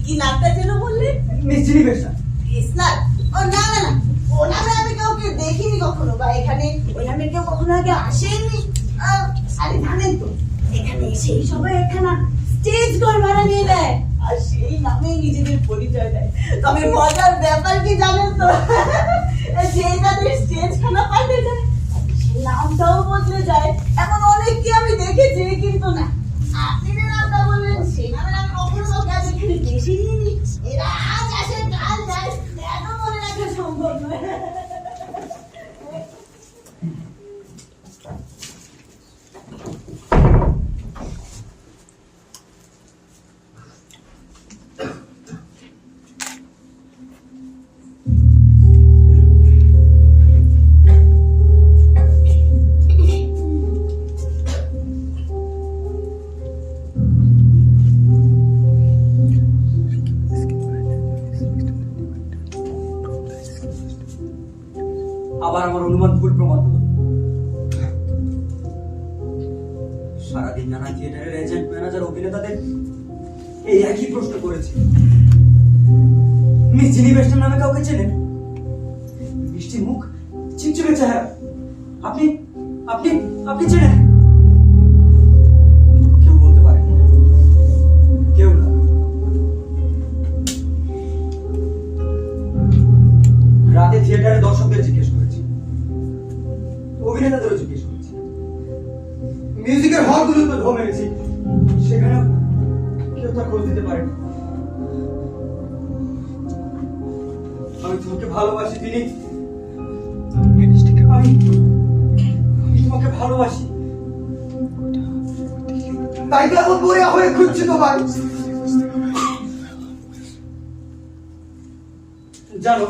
কি নামটা যেন বললেন? মিস্ত্রি পেশা। ইসলাম? ও না না না, ও নামে আমি কাউকে দেখিনি কখনো, বা এখানে ওই নামে কেউ কখনো আগে আসেনি। আরে জানেন তো, এখানে সেই সবাই একখানা স্টেজ ঘর ভাড়া নিয়ে নেয় আর সেই নামেই নিজেদের পরিচয় দেয়। তবে মজার ব্যাপার কি জানেন তো, সেই তাদের স্টেজ খানা পাল্টে যায়, সেই নামটাও বদলে যায়। এমন অনেককে আমি দেখেছি, কিন্তু না, আপনি যে নামটা বললেন সেই নামে আমি কখনো কাউকে আগে এখানে দেখিনি। এরা আজ আসে কাল যায়, এত মনে রাখা সম্ভব নয়। আবার আমার অনুমান ভুল প্রমাণ হলো। সারাদিন নানা থিয়েটারের এজেন্ট, ম্যানেজার, অভিনেতাদের এই একই প্রশ্ন করেছি, মিস জিনি বেস্টন নামে কাউকে চেনেন? মিষ্টি মুখ, চিমচিমে চেহারা, আপনি আপনি আপনি চেনেন? কেউ বলতে পারেন না, কেউ না। রাতে থিয়েটারে দর্শকদের জিজ্ঞেস করেছি, অভিনেতাদেরও জিজ্ঞেস করেছি, মিউজিকের হলগুলো তো ঢো মেরেছি, সেখানে কেউ তার খোঁজ দিতে পারেনি। আমি তোমাকে ভালোবাসি দিদি, আমি তোমাকে ভালোবাসি, তাই তো এমন বইয়া হয়ে খুঁজছি তোমায়। জানো,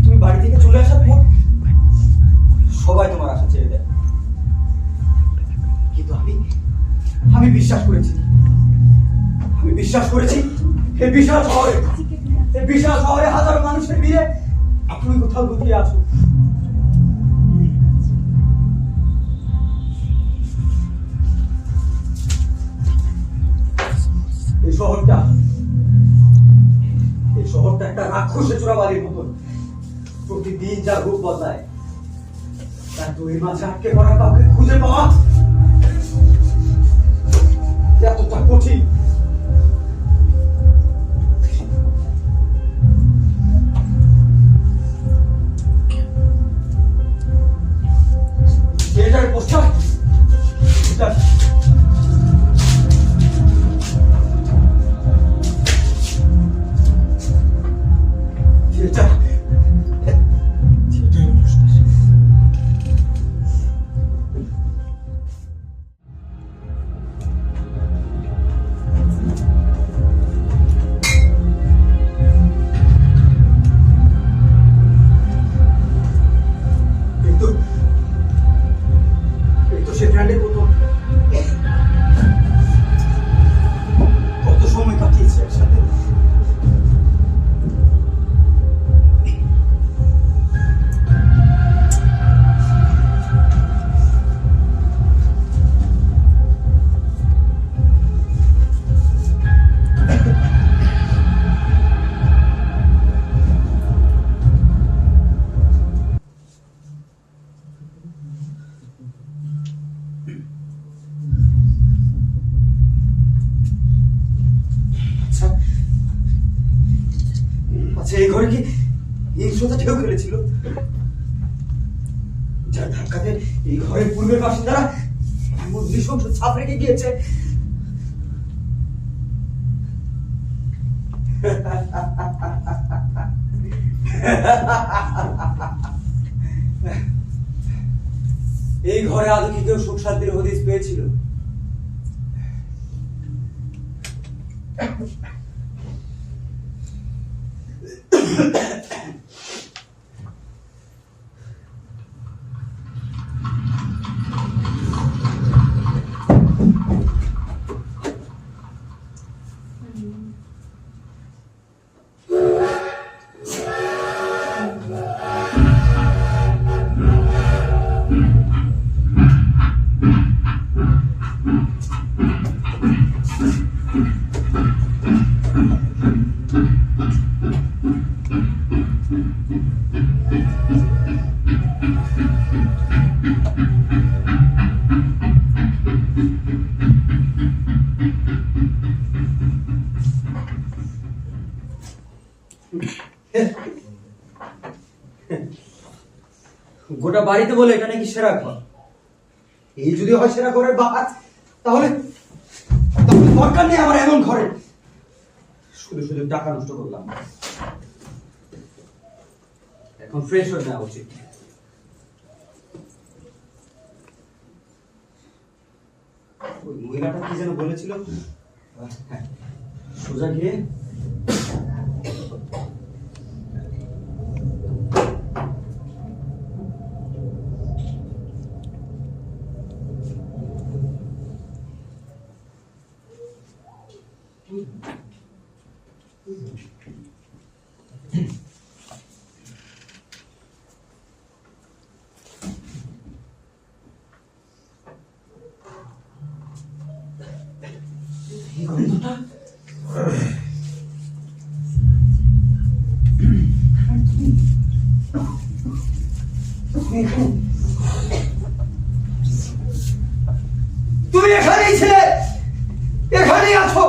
তুমি বাড়ি থেকে চলে আসার পর সবাই তোমার আশা ছেড়ে দেয়, কিন্তু আমি বিশ্বাস করেছি, এই বিশাল শহরে হাজারো মানুষের ভিড়ে তুমি কোথাও লুকিয়ে আছো। এই শহরটা একটা রাক্ষসে চোরাবালির মতন, প্রতিদিন যা রূপ বদলায়, তার দুই মাঝে আটকে পড়া কাউকে খুঁজে পাওয়া এতটা কঠিন। থিয়েটারের পোস্টার, কত সময় কাটিয়েছে একসাথে। আচ্ছা, এই ঘরে কি হিংস্রতা ঢেউ ফেলেছিল, যার ধাক্কাতে এই ঘরের পূর্বের বাসিন্দারা এমন নৃশংস ছাপ রেখে গিয়েছে? এই ঘরে আদৌ কি কেউ সুখ শান্তির হদিস পেয়েছিল? গোটা বাড়িতে বলে এটা নাকি সেরা ঘর। এই যদি হয় সেরা ঘরের বাদ, তাহলে তাহলে দরকার নেই আমার এমন ঘরে। শুধু শুধু টাকা নষ্ট করলাম। এখন ফ্রেশ হয়ে নেওয়া উচিত। ওই মহিলাটা কি যেন বলেছিল, হ্যাঁ, সোজা গিয়ে এই গন্ধটা তুমি এখানেই ছিলে, এখানেই আছো।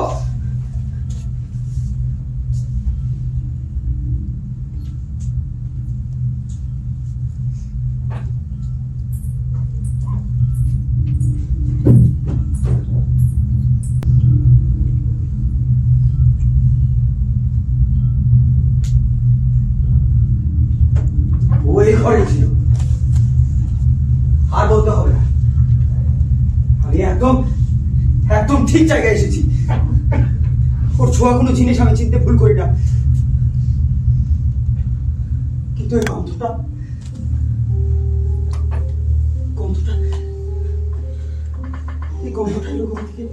ওই ঘরে ছিল, আর বলতে হবে না। আমি একদম একদম ঠিক জায়গায় এসেছি। ওর ছোঁয়া কোনো জিনিস আমি চিনতে ভুল করি না, কিন্তু এই গন্ধটা গন্ধটা এই গন্ধটা এলো কোথা থেকে?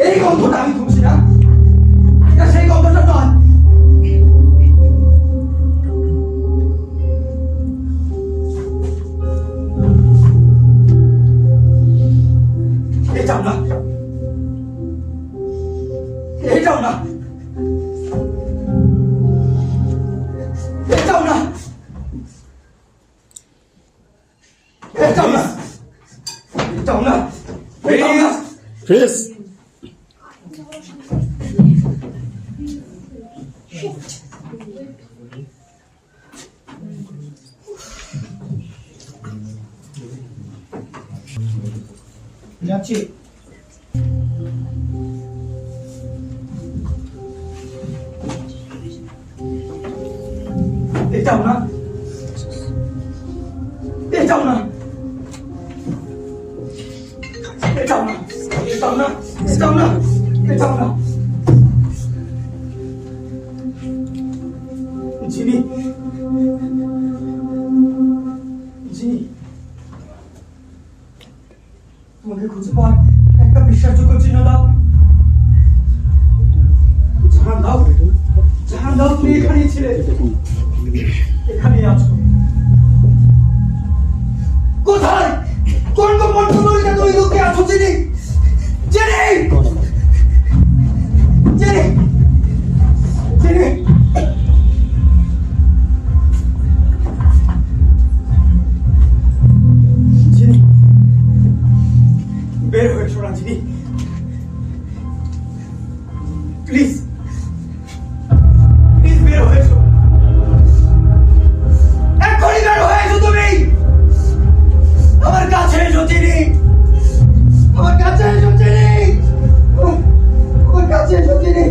এই গন্ধটা আমি খুঁজছি না, এটা সেই গন্ধটা নয়। এটাও না, এটাও না, এটাও না, এটাও না, এটাও না, এটাও না। Chris! যাচ্ছি। এটাও না, এটাও না, এটাও না, এটাও না, এটাও না, এটাও না। জিনি, জিনি, তোমাকে খুঁজে পাওয়ার একটা বিশ্বাসযোগ্য চিহ্ন দাও। জানান দাও, জানান দাও তুমি এখানেই ছিলে, এখানেই আছো। কোথায়, কোন গোপন কুমরিতে তুমি লুকিয়ে আছো জিনি? জিনি, জিনি, জিনি, জিনি, বের হয়ে এসো না জিনি, প্লিজ, প্লিজ বের হয়ে এসো, এক্ষুনি বের হয়ে এসো তুমি। আমার কাছে এসো জিনি, আমার কাছে এসো জিনি, আমার কাছে এসো জিনি।